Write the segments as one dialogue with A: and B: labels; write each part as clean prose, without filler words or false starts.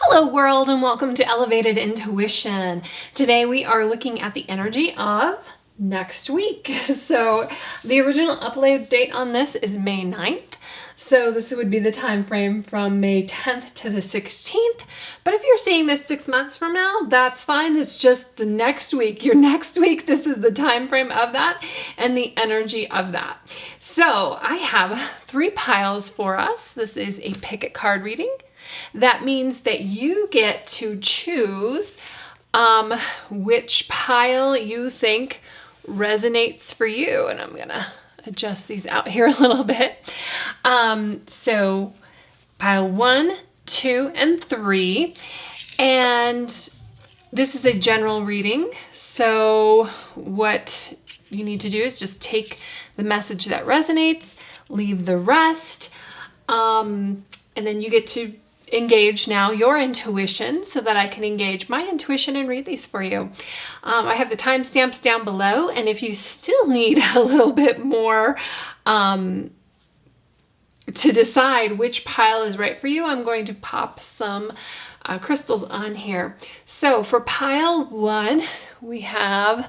A: Hello world and welcome to Elevated Intuition. Today we are looking at the energy of next week. So the original upload date on this is May 9th. So this would be the time frame from May 10th to the 16th. But if you're seeing this 6 months from now, that's fine. It's just the next week. Your next week, this is the time frame of that and the energy of that. So I have 3 piles for us. This is a picket card reading. That means that you get to choose which pile you think resonates for you. And I'm gonna adjust these out here a little bit. So pile 1, 2, and 3. And this is a general reading. So what you need to do is just take the message that resonates, leave the rest, and then you get to engage now your intuition so that I can engage my intuition and read these for you. I have the timestamps down below, and if you still need a little bit more to decide which pile is right for you, I'm going to pop some crystals on here. So for pile 1, we have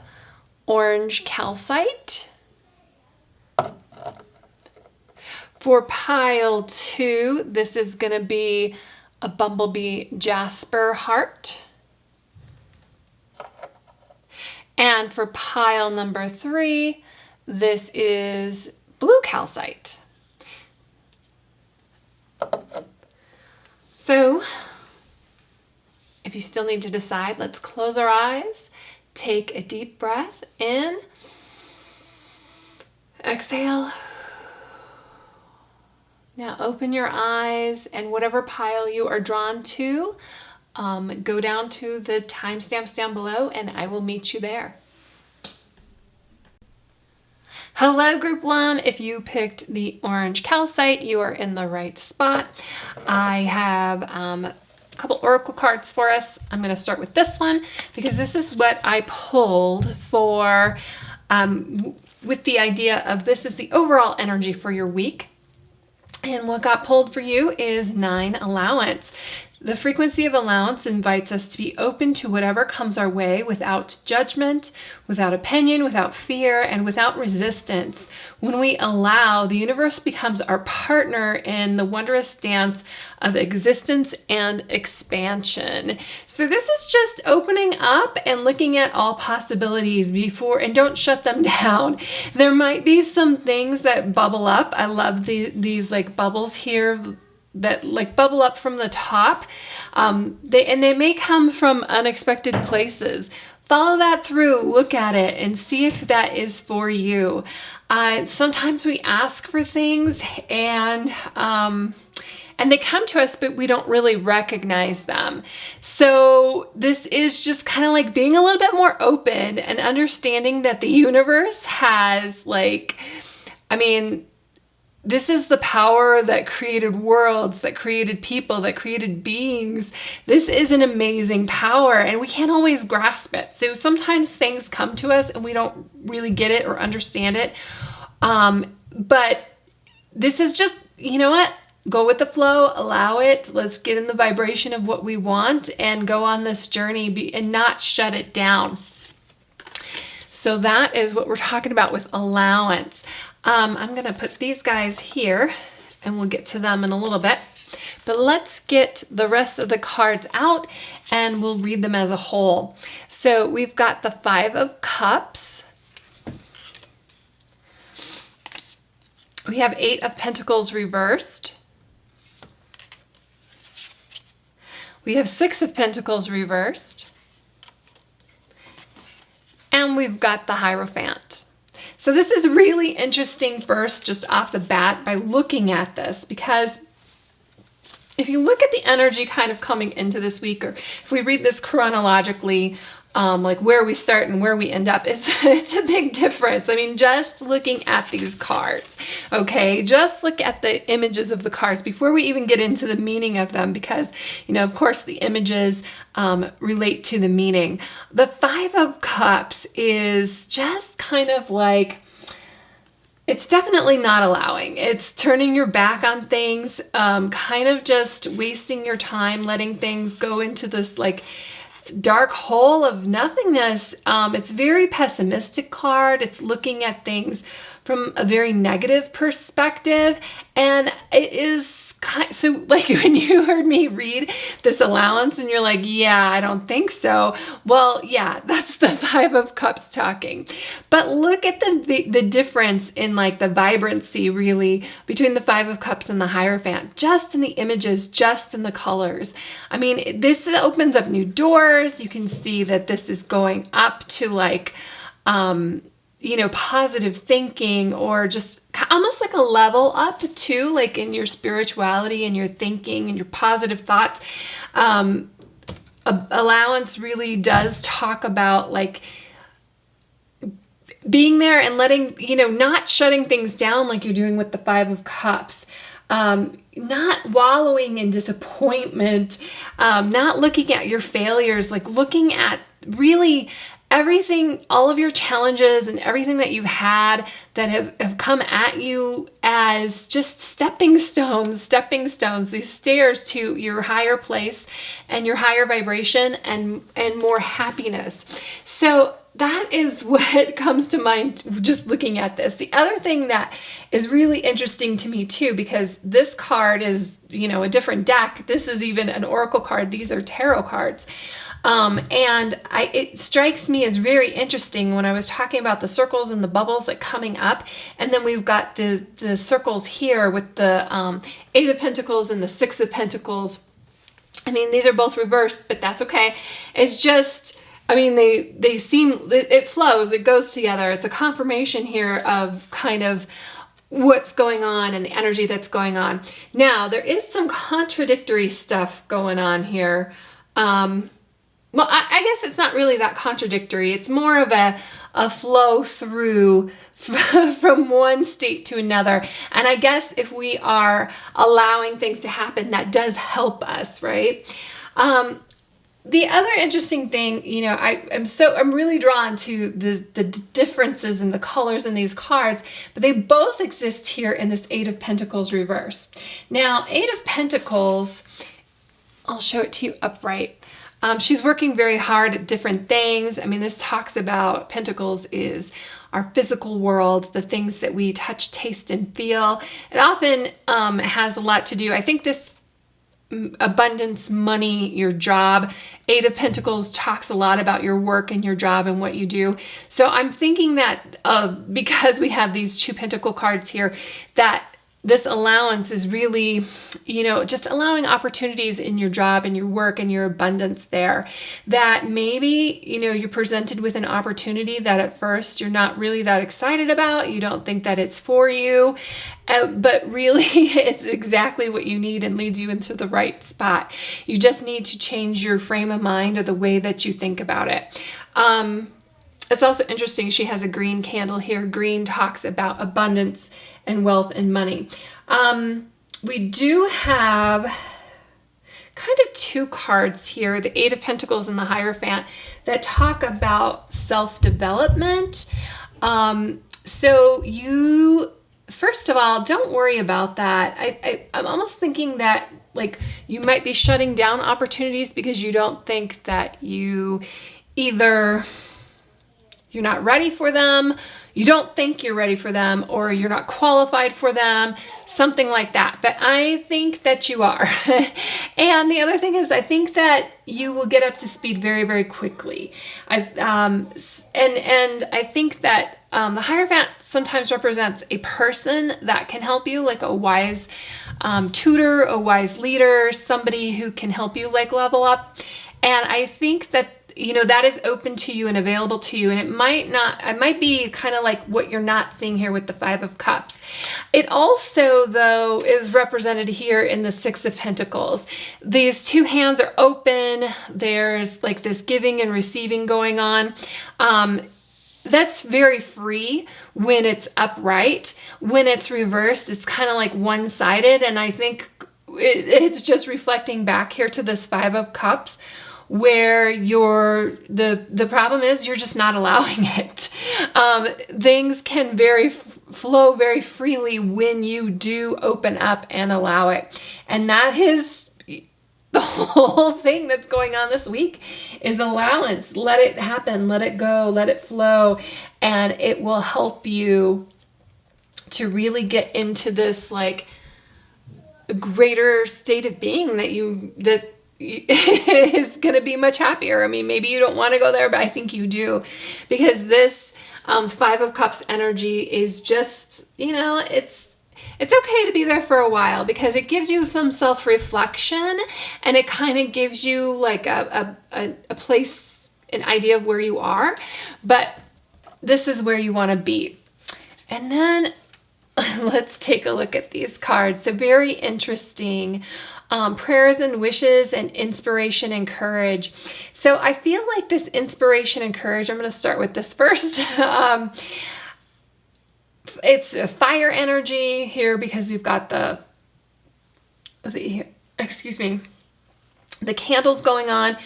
A: orange calcite. For pile 2, this is going to be a Bumblebee Jasper heart. And for pile number 3, this is blue calcite. So if you still need to decide, let's close our eyes, take a deep breath in, exhale. Now open your eyes, and whatever pile you are drawn to, go down to the timestamps down below and I will meet you there. Hello group 1, if you picked the orange calcite, you are in the right spot. I have a couple oracle cards for us. I'm going to start with this one because this is what I pulled for with the idea of this is the overall energy for your week. And what got pulled for you is 9 allowance. The frequency of allowance invites us to be open to whatever comes our way without judgment, without opinion, without fear, and without resistance. When we allow, the universe becomes our partner in the wondrous dance of existence and expansion. So this is just opening up and looking at all possibilities before, and don't shut them down. There might be some things that bubble up. I love these like bubbles here that like bubble up from the top. They may come from unexpected places. Follow that through, look at it, and see if that is for you. Sometimes we ask for things and they come to us, but we don't really recognize them. So this is just kind of like being a little bit more open and understanding that the universe has this is the power that created worlds, that created people, that created beings. This is an amazing power and we can't always grasp it. So sometimes things come to us and we don't really get it or understand it. But this is just, you know what? Go with the flow, allow it. Let's get in the vibration of what we want and go on this journey and not shut it down. So that is what we're talking about with allowance. I'm going to put these guys here and we'll get to them in a little bit. But let's get the rest of the cards out and we'll read them as a whole. So we've got the 5 of Cups. We have 8 of Pentacles reversed. We have 6 of Pentacles reversed. And we've got the Hierophant. So this is really interesting first, just off the bat, by looking at this, because if you look at the energy kind of coming into this week, or if we read this chronologically, like where we start and where we end up, it's a big difference. I mean, just looking at these cards, okay? Just look at the images of the cards before we even get into the meaning of them, because, you know, of course, the images relate to the meaning. The 5 of Cups is just kind of like It's definitely not allowing. It's turning your back on things, kind of just wasting your time, letting things go into this like dark hole of nothingness. It's a very pessimistic card. It's looking at things from a very negative perspective, and it is so like when you heard me read this allowance and you're like, yeah, I don't think so. Well, yeah, that's the Five of Cups talking. But look at the difference in like the vibrancy really between the Five of Cups and the Hierophant, just in the images, just in the colors. I mean, this opens up new doors. You can see that this is going up to like, positive thinking, or just almost like a level up too, like in your spirituality and your thinking and your positive thoughts. Allowance really does talk about like being there and letting, not shutting things down like you're doing with the Five of Cups. Not wallowing in disappointment, not looking at your failures, like looking at really everything, all of your challenges and everything that you've had that have come at you as just stepping stones, these stairs to your higher place and your higher vibration and more happiness. So that is what comes to mind just looking at this. The other thing that is really interesting to me too, because this card is, a different deck. This is even an oracle card. These are tarot cards. And it strikes me as very interesting when I was talking about the circles and the bubbles like coming up, and then we've got the circles here with the Eight of Pentacles and the Six of Pentacles. I mean, these are both reversed, but that's okay. It's just, I mean, they seem, it flows, it goes together. It's a confirmation here of kind of what's going on and the energy that's going on. Now, there is some contradictory stuff going on here. Well, I guess it's not really that contradictory. It's more of a flow through from one state to another. And I guess if we are allowing things to happen, that does help us, right? The other interesting thing, I'm really drawn to the differences in the colors in these cards, but they both exist here in this Eight of Pentacles reverse. Now, Eight of Pentacles, I'll show it to you upright. She's working very hard at different things. I mean, this talks about Pentacles is our physical world, the things that we touch, taste, and feel. It often has a lot to do, I think this abundance, money, your job. Eight of Pentacles talks a lot about your work and your job and what you do. So I'm thinking that because we have these two Pentacle cards here, that this allowance is really, just allowing opportunities in your job and your work and your abundance there, that maybe, you're presented with an opportunity that at first you're not really that excited about. You don't think that it's for you, but really it's exactly what you need and leads you into the right spot. You just need to change your frame of mind or the way that you think about it. It's also interesting. She has a green candle here. Green talks about abundance and wealth and money. We do have kind of two cards here, the Eight of Pentacles and the Hierophant, that talk about self-development. So you, first of all, don't worry about that. I'm almost thinking that like you might be shutting down opportunities because you don't think that you're not ready for them, you don't think you're ready for them, or you're not qualified for them, something like that. But I think that you are. And the other thing is, I think that you will get up to speed very, very quickly. And I think that the Hierophant sometimes represents a person that can help you, like a wise tutor, a wise leader, somebody who can help you like level up. And I think that that is open to you and available to you. And it might be kind of like what you're not seeing here with the Five of Cups. It also, though, is represented here in the Six of Pentacles. These two hands are open. There's like this giving and receiving going on. That's very free when it's upright. When it's reversed, it's kind of like one-sided. And I think it's just reflecting back here to this Five of Cups, where the problem is you're just not allowing it. Things can flow very freely when you do open up and allow it. And that is the whole thing that's going on this week, is allowance. Let it happen, let it go, let it flow, and it will help you to really get into this like greater state of being that is going to be much happier. I mean, maybe you don't want to go there, but I think you do, because this Five of Cups energy is just, it's okay to be there for a while, because it gives you some self-reflection, and it kind of gives you like a place, an idea of where you are, but this is where you want to be. And then let's take a look at these cards. So very interesting. Prayers and wishes and inspiration and courage. So I feel like this inspiration and courage, I'm going to start with this first. It's a fire energy here, because we've got the candles going on.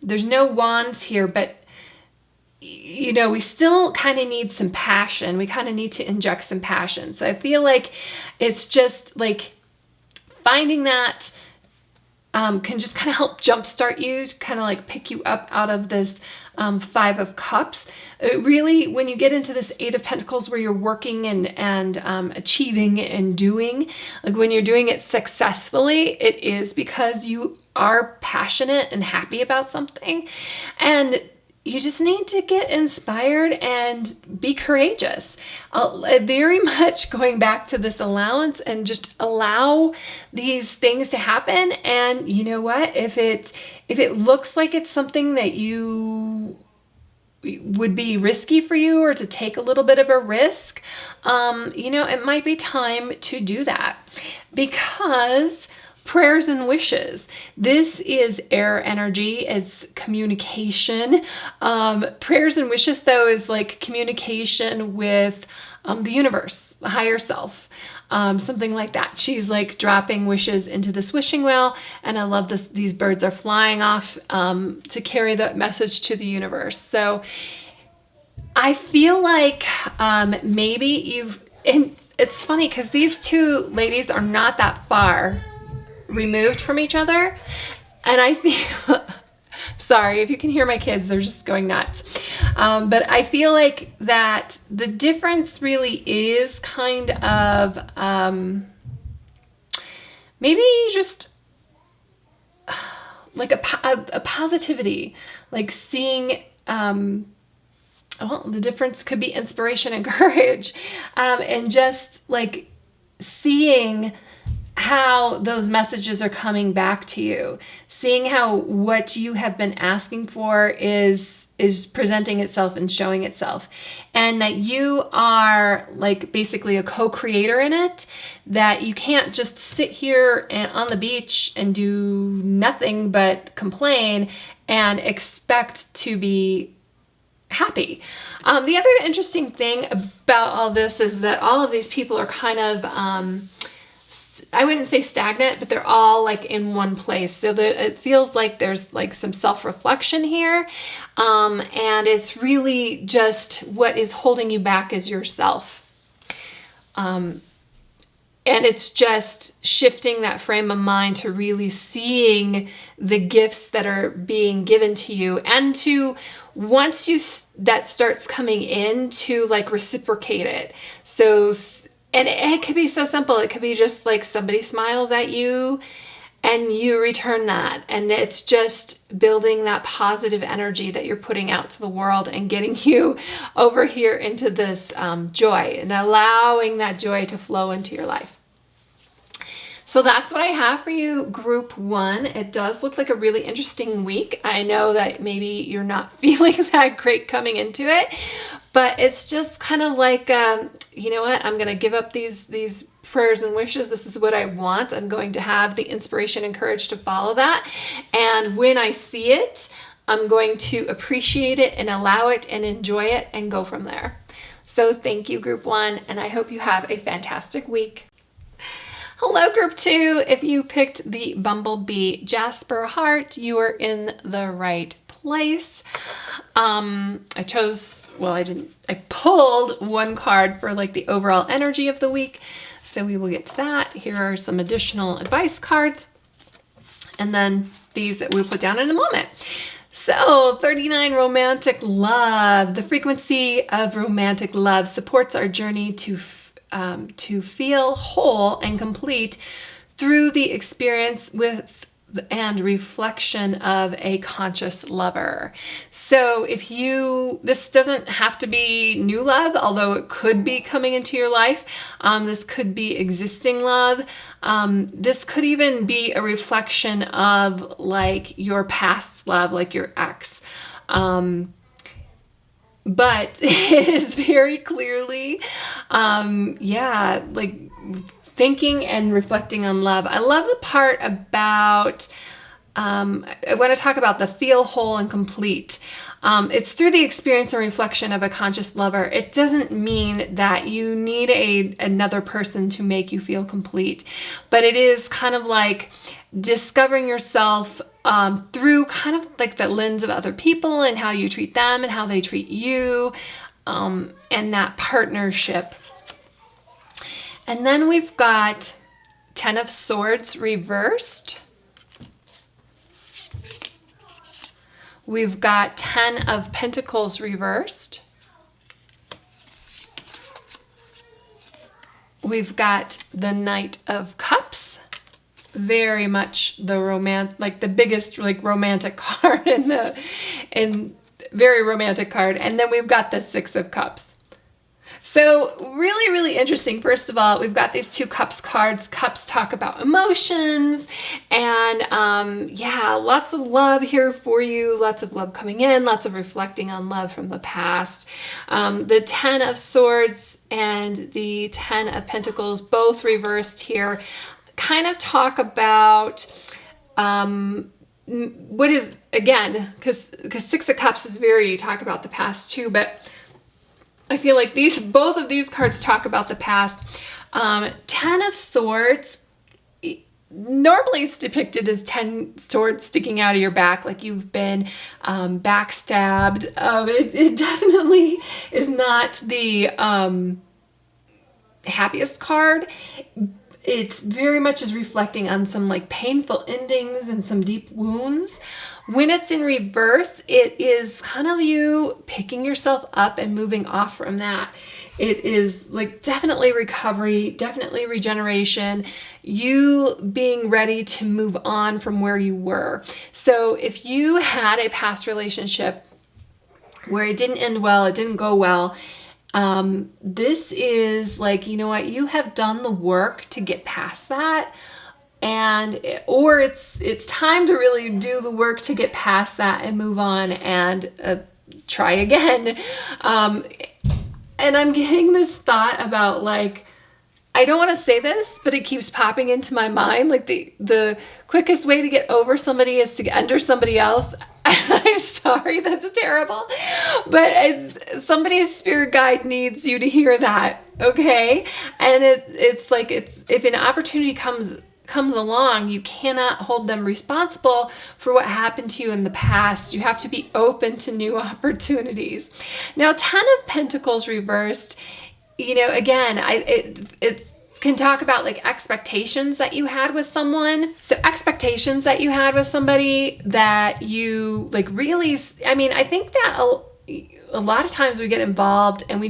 A: There's no wands here, but we still kind of need some passion. We kind of need to inject some passion. So I feel like it's just like finding that can just kind of help jumpstart you, kind of like pick you up out of this Five of Cups. Really, when you get into this Eight of Pentacles, where you're working and achieving and doing, like when you're doing it successfully, it is because you are passionate and happy about something, and you just need to get inspired and be courageous. Very much going back to this allowance, and just allow these things to happen. And you know what? If it looks like it's something that you would be risky for you, or to take a little bit of a risk, it might be time to do that, because prayers and wishes. This is air energy. It's communication. Prayers and wishes, though, is like communication with the universe, the higher self, something like that. She's like dropping wishes into this wishing well, and I love this. These birds are flying off to carry that message to the universe. So I feel like maybe and it's funny because these two ladies are not that far removed from each other, and I feel sorry if you can hear my kids, they're just going nuts, but I feel like that the difference really is kind of maybe just like a positivity, like seeing the difference could be inspiration and courage, and just like seeing how those messages are coming back to you, seeing how what you have been asking for is presenting itself and showing itself, and that you are like basically a co-creator in it, that you can't just sit here on the beach and do nothing but complain and expect to be happy. The other interesting thing about all this is that all of these people are kind of I wouldn't say stagnant, but they're all like in one place. So it feels like there's like some self-reflection here. And it's really just what is holding you back is yourself. And it's just shifting that frame of mind to really seeing the gifts that are being given to you, and to once that starts coming in, to like reciprocate it. So, and it could be so simple. It could be just like somebody smiles at you and you return that. And it's just building that positive energy that you're putting out to the world and getting you over here into this joy, and allowing that joy to flow into your life. So that's what I have for you, Group 1. It does look like a really interesting week. I know that maybe you're not feeling that great coming into it, but it's just kind of like, you know what? I'm going to give up these prayers and wishes. This is what I want. I'm going to have the inspiration and courage to follow that. And when I see it, I'm going to appreciate it and allow it and enjoy it and go from there. So thank you, Group 1, and I hope you have a fantastic week. Hello, group 2. If you picked the Bumblebee Jasper heart, you are in the right place. I pulled one card for like the overall energy of the week. So we will get to that. Here are some additional advice cards. And then these that we'll put down in a moment. So 39, romantic love. The frequency of romantic love supports our journey to feel whole and complete through the experience with and reflection of a conscious lover. So this doesn't have to be new love, although it could be coming into your life. This could be existing love. This could even be a reflection of like your past love, like your ex. But it is very clearly, like thinking and reflecting on love. I love the part about, I want to talk about the feel whole and complete. It's through the experience and reflection of a conscious lover. It doesn't mean that you need another person to make you feel complete, but it is kind of like discovering yourself through kind of like the lens of other people and how you treat them and how they treat you, and that partnership. And then we've got 10 of Swords reversed. We've got 10 of Pentacles reversed. We've got the Knight of Cups. Very much the biggest like romantic card in very romantic card. And then we've got the 6 of Cups. So really, really interesting. First of all, we've got these 2 Cups cards. Cups talk about emotions and lots of love here for you. Lots of love coming in, lots of reflecting on love from the past. The 10 of Swords and the 10 of Pentacles, both reversed here, kind of talk about what is, again, because 6 of Cups is talk about the past too, but I feel like both of these cards talk about the past. 10 of Swords, normally it's depicted as 10 swords sticking out of your back, like you've been backstabbed. It definitely is not the happiest card. It's very much is reflecting on some like painful endings and some deep wounds. When it's in reverse, it is kind of you picking yourself up and moving off from that. It is like definitely recovery, definitely regeneration, you being ready to move on from where you were. So if you had a past relationship where it didn't end well, it didn't go well, this is like, you know what, you have done the work to get past that, or it's time to really do the work to get past that and move on and try again. And I'm getting this thought about like, I don't want to say this, but it keeps popping into my mind. Like the quickest way to get over somebody is to get under somebody else. I'm sorry, that's terrible. But somebody's spirit guide needs you to hear that, okay? And it's like if an opportunity comes along, you cannot hold them responsible for what happened to you in the past. You have to be open to new opportunities. Now, 10 of Pentacles reversed, again, it can talk about like expectations that you had with someone. So expectations that you had with somebody that you like really, I think that a lot of times we get involved and we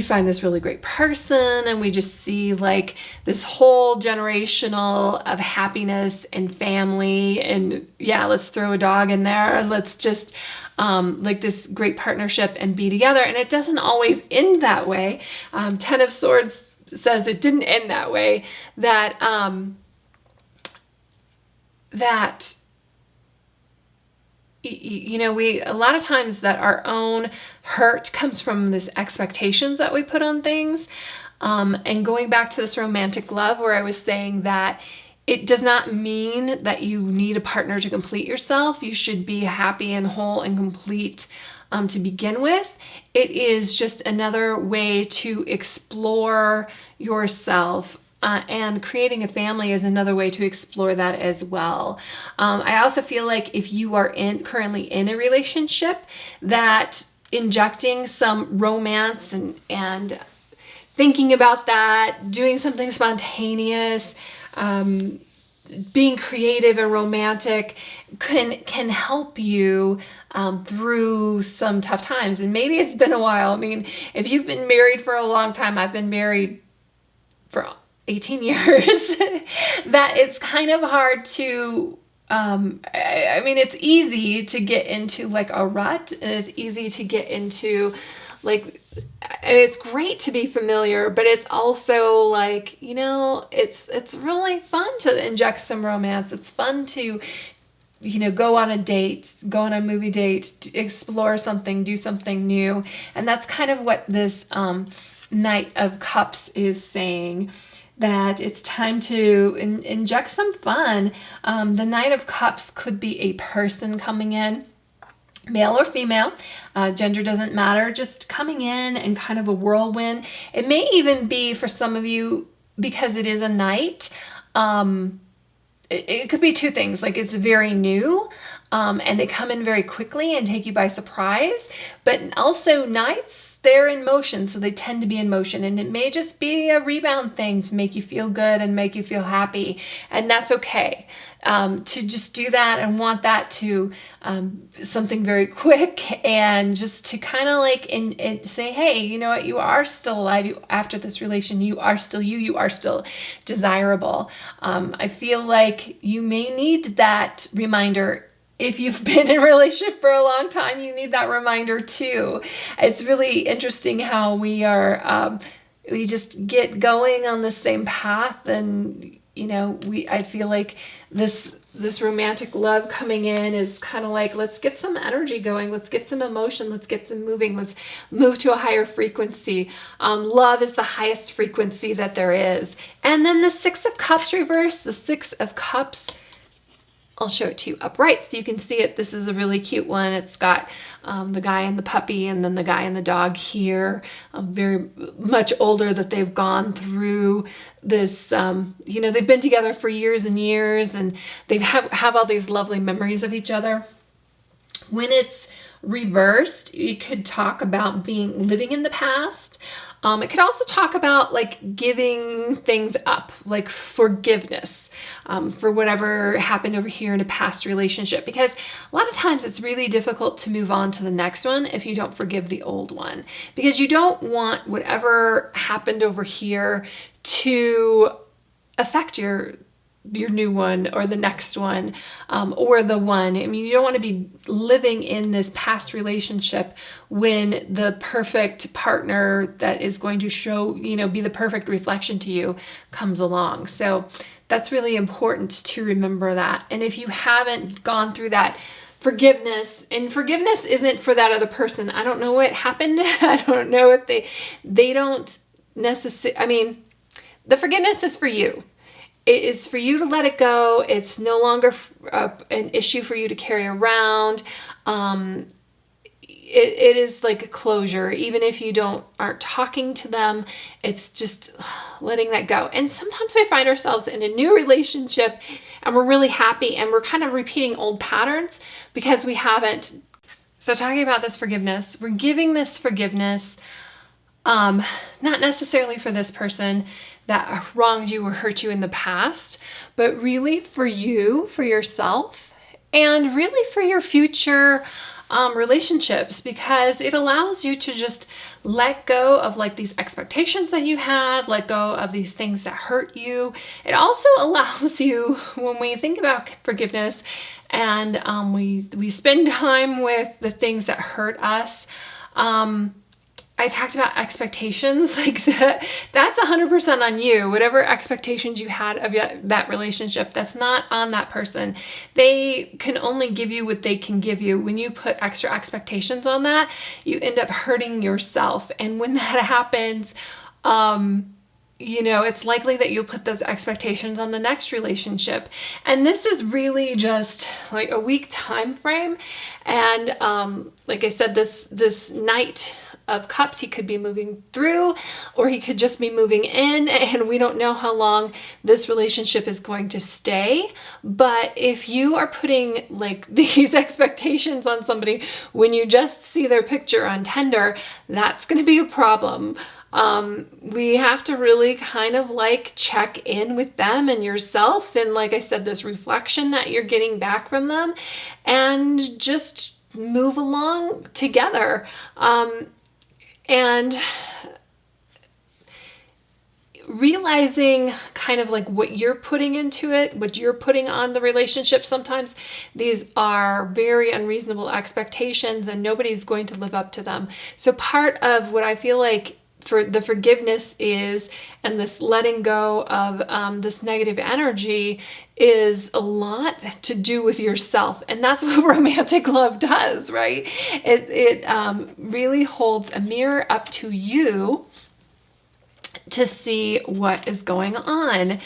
A: find this really great person and we just see like this whole generational of happiness and family and let's throw a dog in there. Let's just like this great partnership and be together. And it doesn't always end that way. 10 of Swords says it didn't end that way, that we a lot of times that our own hurt comes from this expectations that we put on things, and going back to this romantic love where I was saying that it does not mean that you need a partner to complete yourself. You should be happy and whole and complete to begin with. It is just another way to explore yourself and creating a family is another way to explore that as well. I also feel like if you are currently in a relationship, that injecting some romance and thinking about that, doing something spontaneous, being creative and romantic can help you through some tough times. And maybe it's been a while. I mean, if you've been married for a long time, I've been married for 18 years, that it's kind of hard to, I mean, it's easy to get into like a rut, and it's easy to get into like, it's great to be familiar, but it's also like, you know, it's really fun to inject some romance. It's fun to, you know, go on a date, go on a movie date, explore something, do something new. And that's kind of what this Knight of Cups is saying, that it's time to inject some fun. The Knight of Cups could be a person coming in, male or female, gender doesn't matter, just coming in and kind of a whirlwind. It may even be for some of you, because it is a night, it could be two things, like it's very new, and they come in very quickly and take you by surprise, but also nights, they're in motion, so they tend to be in motion, and it may just be a rebound thing to make you feel good and make you feel happy, and that's okay. To just do that and want that to something very quick, and just to kind of like say, hey, you know what, you are still alive. After this relation, you are still you are still desirable. I feel like you may need that reminder. If you've been in a relationship for a long time, you need that reminder too. It's really interesting how we are, we just get going on the same path, and you know, I feel like this romantic love coming in is kind of like, let's get some energy going, let's get some emotion, let's get some moving, let's move to a higher frequency. Love is the highest frequency that there is. And then the Six of Cups reverse, the Six of Cups, I'll show it to you upright so you can see it. This is a really cute one. It's got the guy and the puppy, and then the guy and the dog here, very much older, that they've gone through this, you know, they've been together for years and years, and they have all these lovely memories of each other. When it's reversed, you could talk about living in the past. It could also talk about like giving things up, like forgiveness for whatever happened over here in a past relationship, because a lot of times it's really difficult to move on to the next one if you don't forgive the old one, because you don't want whatever happened over here to affect your new one or the next one, or the one. I mean, you don't want to be living in this past relationship when the perfect partner that is going to show, you know, be the perfect reflection to you comes along. So that's really important to remember that. And if you haven't gone through that forgiveness, and forgiveness isn't for that other person. I don't know what happened. I don't know if they don't necessarily, I mean, the forgiveness is for you. It is for you to let it go. It's no longer an issue for you to carry around. It is like a closure. Even if you aren't talking to them, it's just letting that go. And sometimes we find ourselves in a new relationship and we're really happy, and we're kind of repeating old patterns because we haven't. So talking about this forgiveness, we're giving this forgiveness, not necessarily for this person that wronged you or hurt you in the past, but really for you, for yourself, and really for your future relationships, because it allows you to just let go of like these expectations that you had, let go of these things that hurt you. It also allows you, when we think about forgiveness and we spend time with the things that hurt us, I talked about expectations, like that's 100% on you. Whatever expectations you had of that relationship, that's not on that person. They can only give you what they can give you. When you put extra expectations on that, you end up hurting yourself. And when that happens, you know, it's likely that you'll put those expectations on the next relationship. And this is really just like a week time frame. And like I said, this Knight of Cups. He could be moving through, or he could just be moving in, and we don't know how long this relationship is going to stay. But if you are putting like these expectations on somebody when you just see their picture on Tinder, that's going to be a problem. We have to really kind of like check in with them and yourself, and like I said, this reflection that you're getting back from them, and just move along together. And realizing kind of like what you're putting into it, what you're putting on the relationship. Sometimes these are very unreasonable expectations and nobody's going to live up to them. So part of what I feel like for the forgiveness is, and this letting go of this negative energy, is a lot to do with yourself. And that's what romantic love does, right? It really holds a mirror up to you to see what is going on.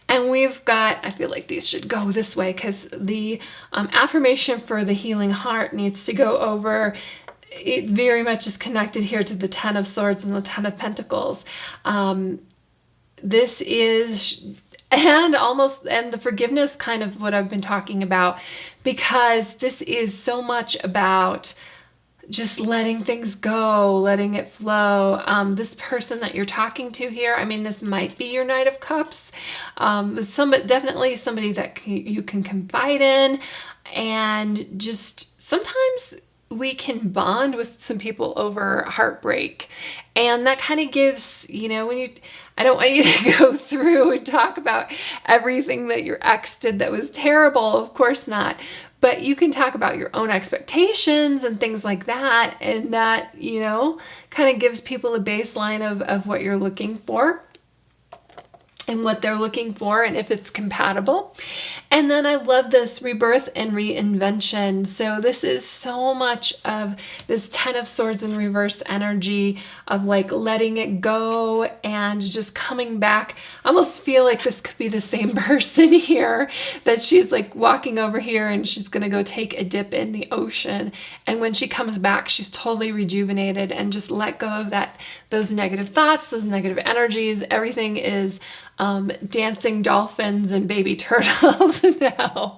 A: And we've got, I feel like these should go this way, because the affirmation for the healing heart needs to go over. It very much is connected here to the 10 of Swords and the 10 of Pentacles. This is, and the forgiveness, kind of what I've been talking about, because this is so much about just letting things go, letting it flow. This person that you're talking to here, I mean, this might be your Knight of Cups. Definitely somebody that you can confide in, and just sometimes we can bond with some people over heartbreak. And that kind of gives, I don't want you to go through and talk about everything that your ex did that was terrible. Of course not. But you can talk about your own expectations and things like that. And that, kind of gives people a baseline of what you're looking for and what they're looking for, and if it's compatible. And then I love this rebirth and reinvention. So this is so much of this 10 of Swords in reverse energy of like letting it go and just coming back. I almost feel like this could be the same person here, that she's like walking over here and she's going to go take a dip in the ocean. And when she comes back, she's totally rejuvenated and just let go of those negative thoughts, those negative energies. Everything is dancing dolphins and baby turtles now.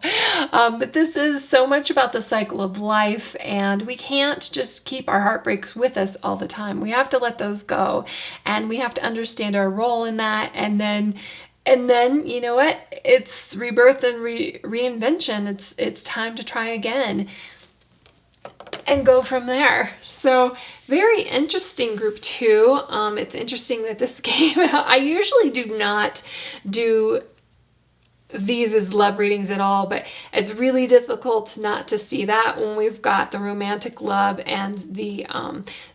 A: But this is so much about the cycle of life, and we can't just keep our heartbreaks with us all the time. We have to let those go, and we have to understand our role in that. And then you know what? It's rebirth and reinvention. It's time to try again and go from there. So very interesting, group 2. It's interesting that this came out. I usually do not do these as love readings at all, but it's really difficult not to see that when we've got the romantic love and the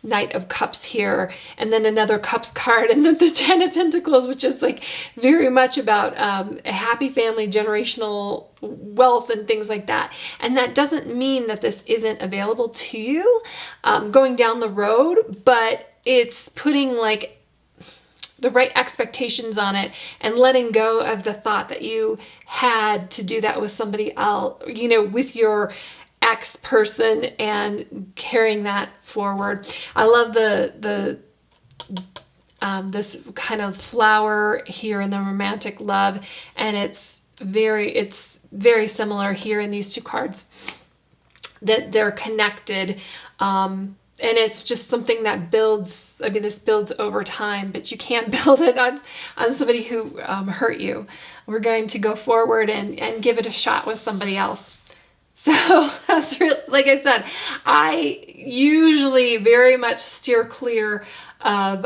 A: Knight of Cups here, and then another Cups card, and then the 10 of Pentacles, which is like very much about a happy family, generational wealth and things like that. And that doesn't mean that this isn't available to you going down the road, but it's putting like the right expectations on it and letting go of the thought that you had to do that with somebody else, with your ex person, and carrying that forward. I love this kind of flower here in the romantic love, and it's very similar here in these two cards, that they're connected. And it's just something that builds. I mean, this builds over time, but you can't build it on somebody who hurt you. We're going to go forward and give it a shot with somebody else. So that's real. Like I said, I usually very much steer clear of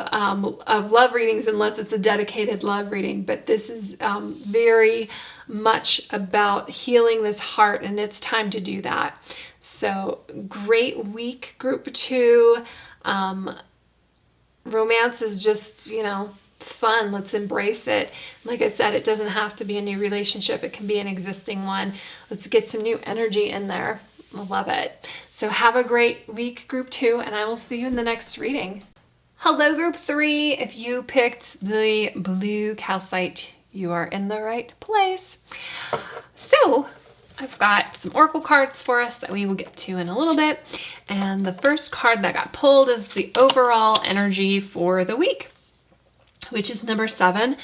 A: love readings unless it's a dedicated love reading. But this is very much about healing this heart, and it's time to do that. So great week, group 2. Romance is just, fun. Let's embrace it. Like I said, it doesn't have to be a new relationship. It can be an existing one. Let's get some new energy in there. I love it. So have a great week, group 2, and I will see you in the next reading. Hello, group 3. If you picked the blue calcite, you are in the right place. So I've got some oracle cards for us that we will get to in a little bit. And the first card that got pulled is the overall energy for the week, which is number 7,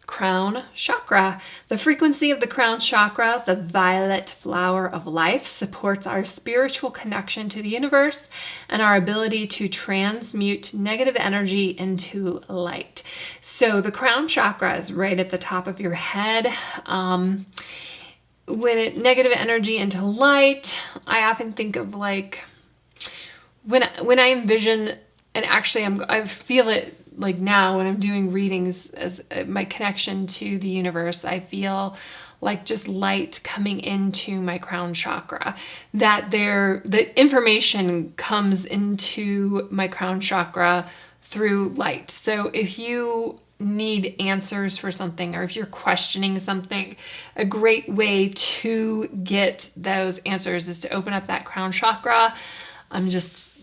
A: crown chakra. The frequency of the crown chakra, the violet flower of life, supports our spiritual connection to the universe and our ability to transmute negative energy into light. So the crown chakra is right at the top of your head. Negative energy into light, I often think of like when I envision, and actually I feel it like now when I'm doing readings as my connection to the universe, I feel like just light coming into my crown chakra, that the information comes into my crown chakra through light. So if you need answers for something, or if you're questioning something, a great way to get those answers is to open up that crown chakra. I'm just,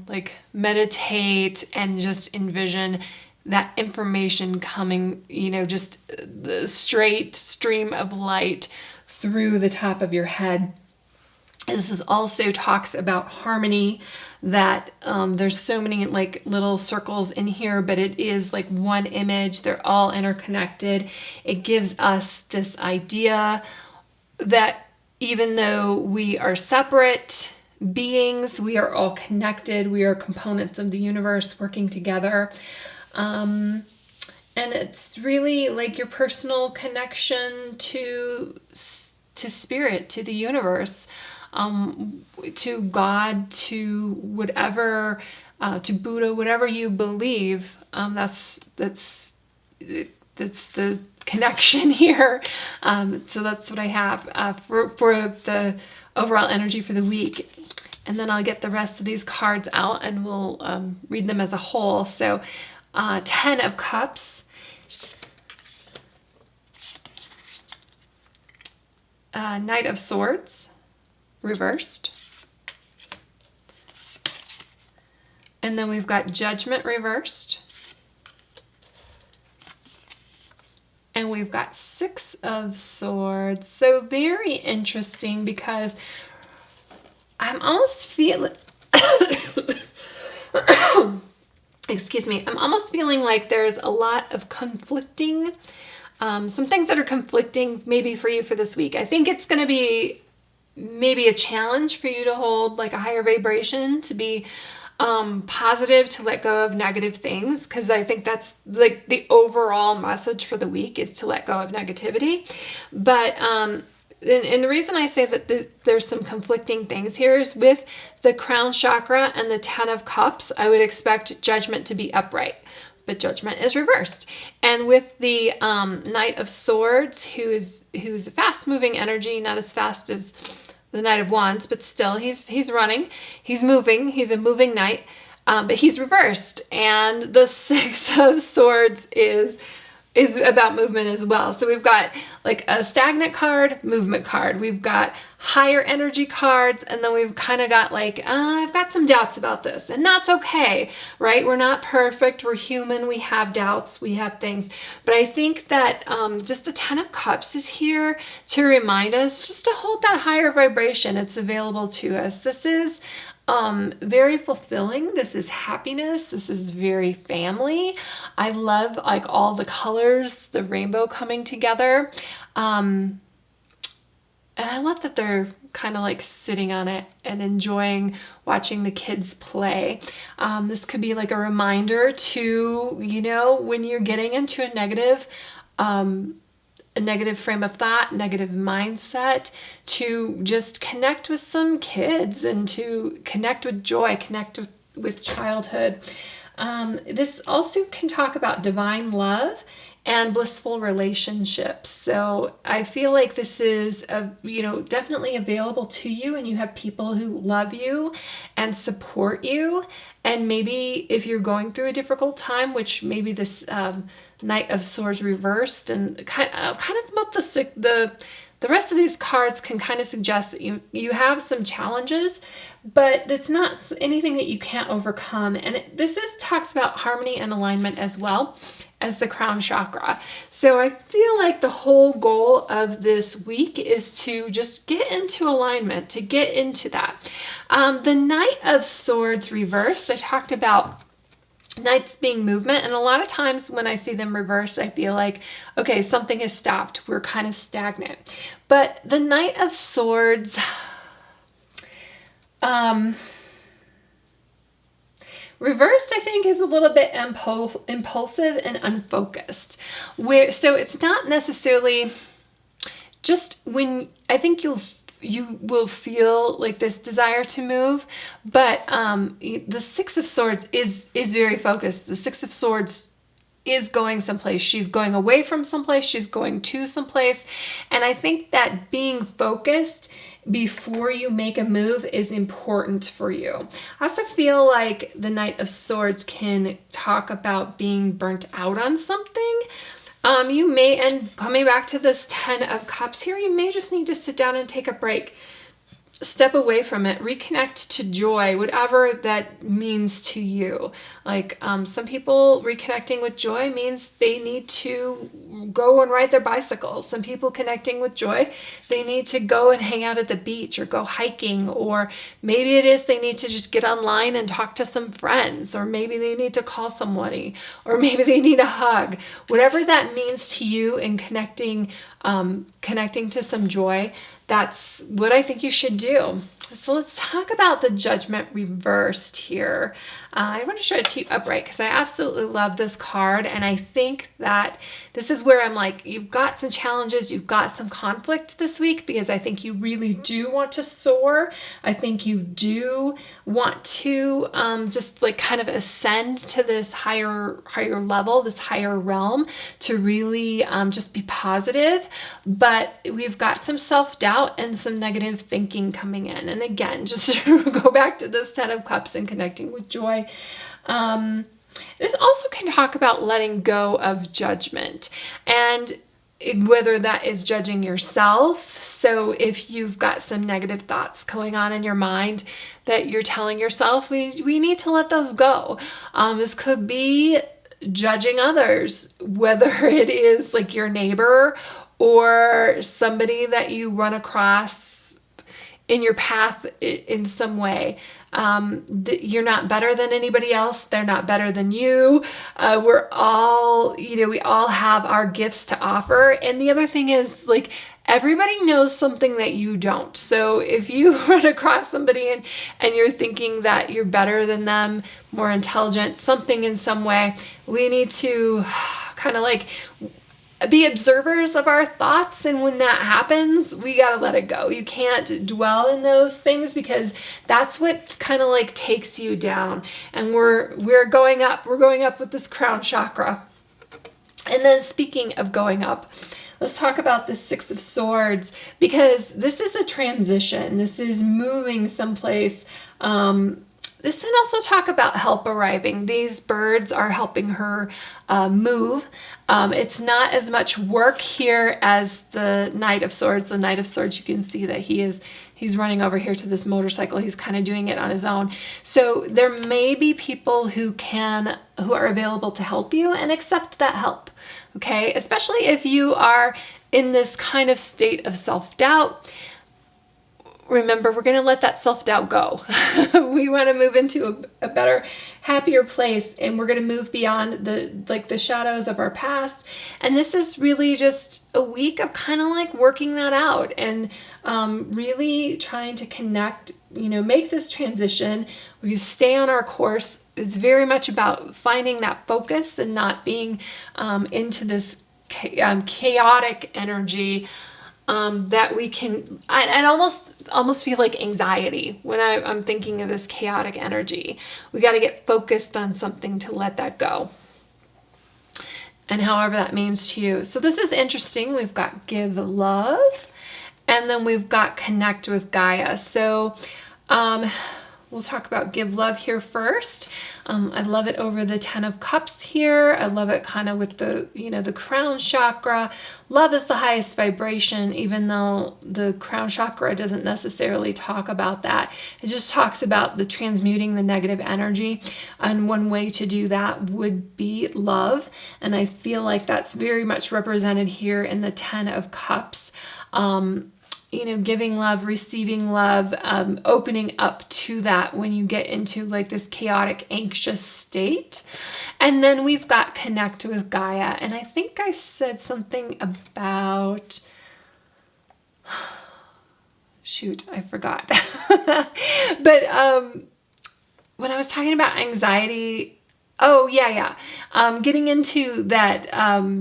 A: like meditate and just envision that information coming, just the straight stream of light through the top of your head. This also talks about harmony, that there's so many like little circles in here, but it is like one image. They're all interconnected. It gives us this idea that even though we are separate beings, we are all connected. We are components of the universe working together. And it's really like your personal connection to spirit, to the universe, to God, to whatever, to Buddha, whatever you believe. That's the connection here. So that's what I have for the overall energy for the week. And then I'll get the rest of these cards out and we'll read them as a whole. So 10 of Cups, Knight of Swords, reversed. And then we've got Judgment reversed. And we've got 6 of Swords. So very interesting, because I'm almost feeling, excuse me, I'm almost feeling like there's a lot of conflicting, some things that are conflicting maybe for you for this week. I think it's going to be maybe a challenge for you to hold like a higher vibration, to be positive, to let go of negative things, because I think that's like the overall message for the week, is to let go of negativity. But and the reason I say that there's some conflicting things here is with the crown chakra and the 10 of Cups, I would expect Judgment to be upright, but Judgment is reversed. And with the Knight of Swords, who's a fast-moving energy, not as fast as the Knight of Wands, but still he's running, he's moving, he's a moving knight, but he's reversed. And the 6 of Swords is about movement as well. So we've got like a stagnant card, movement card. We've got higher energy cards, and then we've kind of got like, I've got some doubts about this, and that's okay, right? We're not perfect. We're human. We have doubts. We have things. But I think that just the 10 of Cups is here to remind us just to hold that higher vibration. It's available to us. This is very fulfilling. This is happiness. This is very family. I love like all the colors, the rainbow coming together. And I love that they're kind of like sitting on it and enjoying watching the kids play. This could be like a reminder to, when you're getting into a negative frame of thought, negative mindset, to just connect with some kids and to connect with joy, connect with childhood. This also can talk about divine love and blissful relationships. So I feel like this is definitely available to you, and you have people who love you and support you. And maybe if you're going through a difficult time, which maybe this Knight of Swords reversed, and kind of about the rest of these cards can kind of suggest that you have some challenges, but it's not anything that you can't overcome. And this talks about harmony and alignment as well. as the crown chakra. So I feel like the whole goal of this week is to just get into alignment, to get into that. The Knight of Swords reversed, I talked about Knights being movement, and a lot of times when I see them reversed, I feel like, okay, something has stopped. We're kind of stagnant. But the Knight of Swords, reversed, I think, is a little bit impulsive and unfocused. So it's not necessarily just when, I think you will feel like this desire to move, but the Six of Swords is very focused. The Six of Swords is going someplace. She's going away from someplace. She's going to someplace. And I think that being focused before you make a move is important for you. I also feel like the Knight of Swords can talk about being burnt out on something. You may, and coming back to this 10 of Cups here, you may just need to sit down and take a break. Step away from it, reconnect to joy, whatever that means to you. Like some people, reconnecting with joy means they need to go and ride their bicycles. Some people connecting with joy, they need to go and hang out at the beach or go hiking, or maybe it is they need to just get online and talk to some friends, or maybe they need to call somebody, or maybe they need a hug. Whatever that means to you in connecting to some joy, that's what I think you should do. So let's talk about the Judgment reversed here. I want to show it to you upright because I absolutely love this card. And I think that this is where I'm like, you've got some challenges, you've got some conflict this week, because I think you really do want to soar. I think you do want to just like kind of ascend to this higher level, this higher realm, to really just be positive. But we've got some self-doubt and some negative thinking coming in. And again, just to go back to this 10 of Cups and connecting with joy. This also can talk about letting go of judgment, and whether that is judging yourself. So if you've got some negative thoughts going on in your mind that you're telling yourself, we need to let those go. This could be judging others, whether it is like your neighbor or somebody that you run across in your path in some way. You're not better than anybody else. They're not better than you. We're all, we all have our gifts to offer. And the other thing is, like, everybody knows something that you don't. So if you run across somebody and you're thinking that you're better than them, more intelligent, something in some way, we need to kind of like be observers of our thoughts. And when that happens, we got to let it go. You can't dwell in those things, because that's what kind of like takes you down. And we're going up. We're going up with this crown chakra. And then speaking of going up, let's talk about the Six of Swords, because this is a transition. This is moving someplace. This can also talk about help arriving. These birds are helping her move. It's not as much work here as the Knight of Swords. The Knight of Swords, you can see that he's running over here to this motorcycle. He's kind of doing it on his own. So there may be people who are available to help you, and accept that help. Okay, especially if you are in this kind of state of self-doubt. Remember, we're going to let that self-doubt go. We want to move into a better, happier place, and we're going to move beyond the shadows of our past. And this is really just a week of kind of like working that out, and really trying to connect, make this transition. We stay on our course. It's very much about finding that focus and not being into this chaotic energy. That we can, I almost feel like anxiety when I'm thinking of this chaotic energy. We got to get focused on something to let that go. And however that means to you. So this is interesting. We've got give love, and then we've got connect with Gaia. So we'll talk about give love here first. I love it over the 10 of Cups here. I love it kind of with the, the crown chakra. Love is the highest vibration, even though the crown chakra doesn't necessarily talk about that. It just talks about the transmuting the negative energy. And one way to do that would be love. And I feel like that's very much represented here in the 10 of Cups. Giving love, receiving love, opening up to that when you get into like this chaotic, anxious state. And then we've got connect with Gaia. And I think I said something about, shoot, I forgot. But when I was talking about anxiety, oh, yeah. Getting into that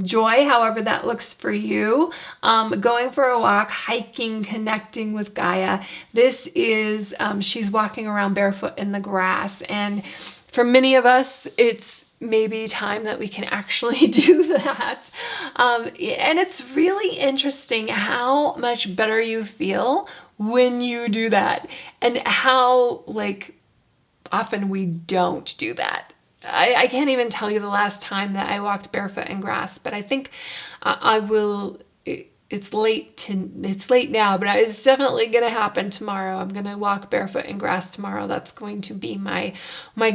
A: joy, however that looks for you, going for a walk, hiking, connecting with Gaia. This is, she's walking around barefoot in the grass. And for many of us, it's maybe time that we can actually do that. And it's really interesting how much better you feel when you do that, and how often we don't do that. I can't even tell you the last time that I walked barefoot in grass, but I think I will. It's late now, but it's definitely going to happen tomorrow. I'm going to walk barefoot in grass tomorrow. That's going to be my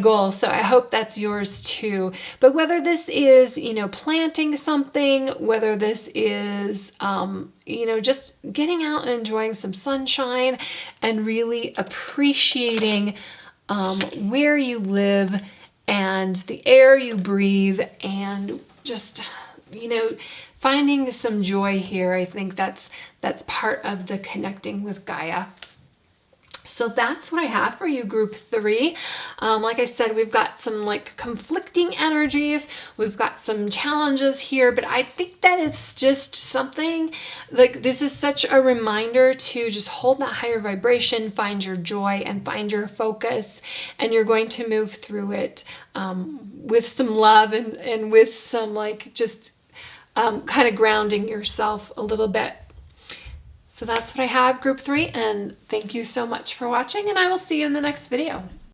A: goal. So I hope that's yours too. But whether this is, planting something, whether this is, just getting out and enjoying some sunshine and really appreciating where you live and the air you breathe, and just, finding some joy here. I think that's part of the connecting with Gaia. So that's what I have for you, group 3. Like I said, we've got some conflicting energies. We've got some challenges here, but I think that it's just something this is such a reminder to just hold that higher vibration, find your joy and find your focus, and you're going to move through it with some love and with some kind of grounding yourself a little bit. So that's what I have, group 3, and thank you so much for watching, and I will see you in the next video.